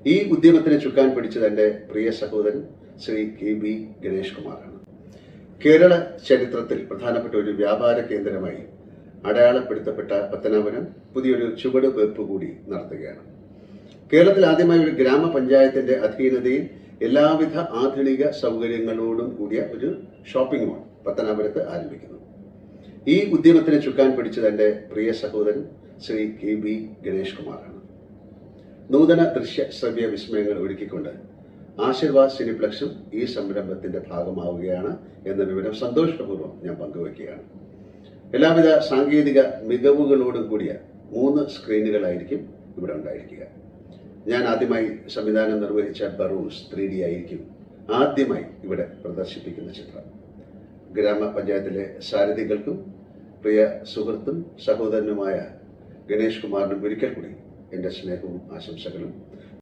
ഈ ഉദ്യമത്തിന് ചുക്കാൻ പിടിച്ചത് എൻ്റെ പ്രിയ സഹോദരൻ ശ്രീ KB ഗണേഷ് കുമാറാണ്. കേരള ചരിത്രത്തിൽ പ്രധാനപ്പെട്ട ഒരു വ്യാപാര കേന്ദ്രമായി അടയാളപ്പെടുത്തപ്പെട്ട പത്തനാപുരം പുതിയൊരു ചുവടുവെപ്പ് കൂടി നടത്തുകയാണ്. കേരളത്തിൽ ആദ്യമായി ഒരു ഗ്രാമപഞ്ചായത്തിന്റെ അധീനതയിൽ എല്ലാവിധ ആധുനിക സൗകര്യങ്ങളോടും കൂടിയ ഒരു ഷോപ്പിംഗ് മാൾ പത്തനാപുരത്ത് ആരംഭിക്കുന്നു. ഈ ഉദ്യമത്തിന് ചുക്കാൻ പിടിച്ചത് എൻ്റെ പ്രിയ സഹോദരൻ ശ്രീ KB ഗണേഷ് കുമാറാണ്. നൂതന ദൃശ്യ ശ്രവ്യ വിസ്മയങ്ങൾ ഒരുക്കിക്കൊണ്ട് ആശീർവാദ് സിനിപ്ലക്സും ഈ സംരംഭത്തിന്റെ ഭാഗമാവുകയാണ് എന്ന വിവരം സന്തോഷപൂർവ്വം ഞാൻ പങ്കുവയ്ക്കുകയാണ്. എല്ലാവിധ സാങ്കേതിക മികവുകളോടും കൂടിയ 3 സ്ക്രീനുകളായിരിക്കും ഇവിടെ ഉണ്ടായിരിക്കുക. ഞാൻ ആദ്യമായി സംവിധാനം നിർവഹിച്ച ബറൂസ് 3D ആയിരിക്കും ആദ്യമായി ഇവിടെ പ്രദർശിപ്പിക്കുന്ന ചിത്രം. ഗ്രാമപഞ്ചായത്തിലെ സാരഥികൾക്കും പ്രിയ സുഹൃത്തും സഹോദരനുമായ ഗണേഷ് കുമാറിനും ഒരിക്കൽ കൂടി എൻ്റെ സ്നേഹവും ആശംസകളും